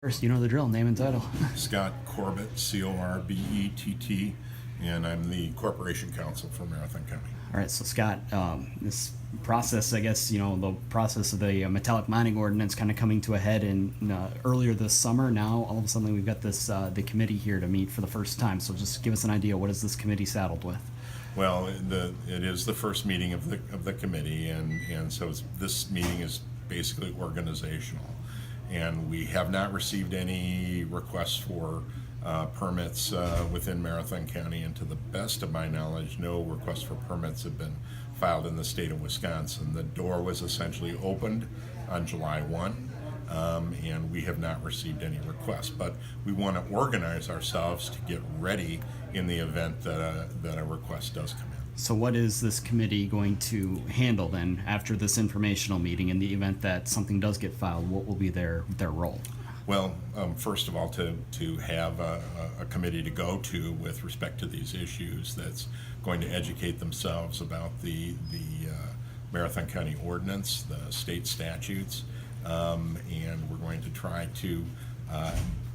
First, you know the drill, name and title. Scott Corbett, Corbett, and I'm the Corporation Counsel for Marathon County. All right, so Scott, this process, I guess, the process of the metallic mining ordinance kind of coming to a head earlier this summer. Now, all of a sudden, we've got this the committee here to meet for the first time. So just give us an idea. What is this committee saddled with? Well, it is the first meeting of the committee, and so this meeting is basically organizational. And we have not received any requests for permits within Marathon County, and to the best of my knowledge, no requests for permits have been filed in the state of Wisconsin. The door was essentially opened on July 1, and we have not received any requests. But we want to organize ourselves to get ready in the event that a request does come in. So what is this committee going to handle then after this informational meeting in the event that something does get filed? What will be their role? Well, first of all, to have a committee to go to with respect to these issues that's going to educate themselves about the Marathon County ordinance, the state statutes, and we're going to try to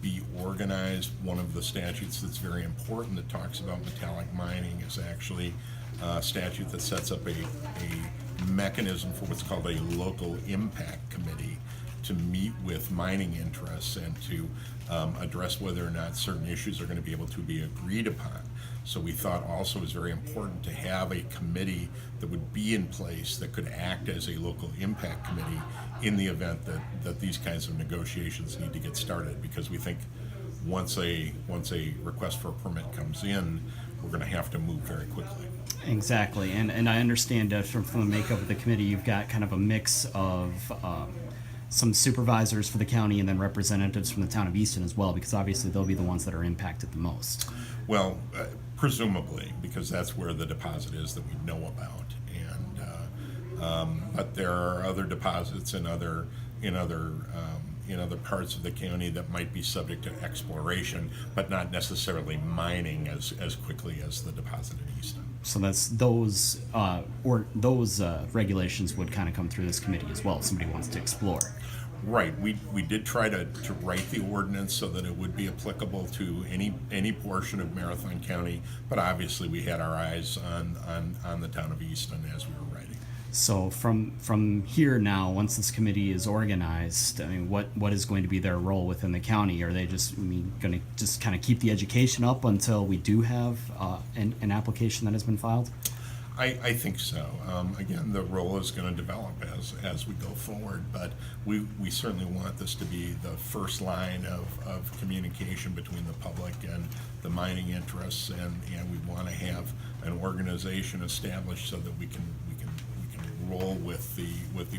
be organized. One of the statutes that's very important that talks about metallic mining is actually a statute that sets up a mechanism for what's called a local impact committee to meet with mining interests and to address whether or not certain issues are going to be able to be agreed upon. So we thought also it was very important to have a committee that would be in place that could act as a local impact committee in the event that these kinds of negotiations need to get started, because we think once a request for a permit comes in, we're going to have to move very quickly. Exactly, and I understand from the makeup of the committee, you've got kind of a mix of some supervisors for the county and then representatives from the town of Easton as well, because obviously they'll be the ones that are impacted the most. Well, presumably, because that's where the deposit is that we know about, and but there are other deposits in other parts of the county that might be subject to exploration, but not necessarily mining as quickly as the deposit in Easton. So that's those regulations would kind of come through this committee as well if somebody wants to explore. Right. We did try to write the ordinance so that it would be applicable to any portion of Marathon County, but obviously we had our eyes on the town of Easton as we were writing. So from here now, once this committee is organized, I mean, what is going to be their role within the county? Are they going to just kind of keep the education up until we do have an application that has been filed? I think so. Again, the role is going to develop as we go forward, but we certainly want this to be the first line of communication between the public and the mining interests, and we want to have an organization established so that we can roll with the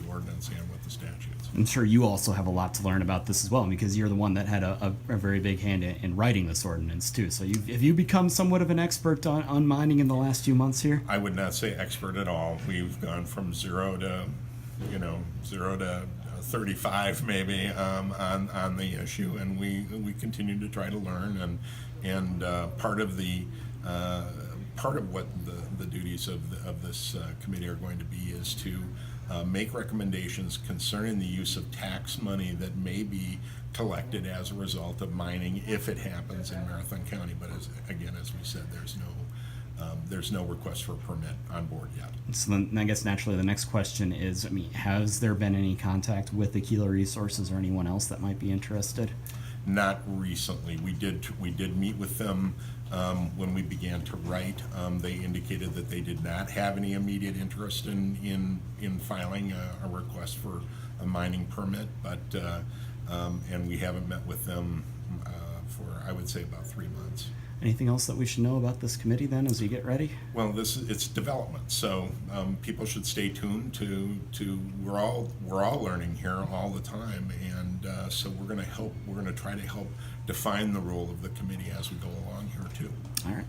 ordinance and with the statutes. I'm sure you also have a lot to learn about this as well, because you're the one that had a very big hand in writing this ordinance too. So have you become somewhat of an expert on mining in the last few months here? I would not say expert at all. We've gone from zero to 35 maybe on the issue, and we continue to try to learn, and part of what the duties of this committee are going to be is to make recommendations concerning the use of tax money that may be collected as a result of mining if it happens in Marathon County. But as we said, there's no request for a permit on board yet. So then I guess naturally the next question is, has there been any contact with the Keeler Resources or anyone else that might be interested? Not recently. We did meet with them when we began to write. They indicated that they did not have any immediate interest in filing a request for a mining permit, but and we haven't met with them for, I would say, about 3 months. Anything else that we should know about this committee then as we get ready? Well, it's development, so people should stay tuned to we're all learning here all the time, and so we're going to try to help define the role of the committee as we go along here too. All right.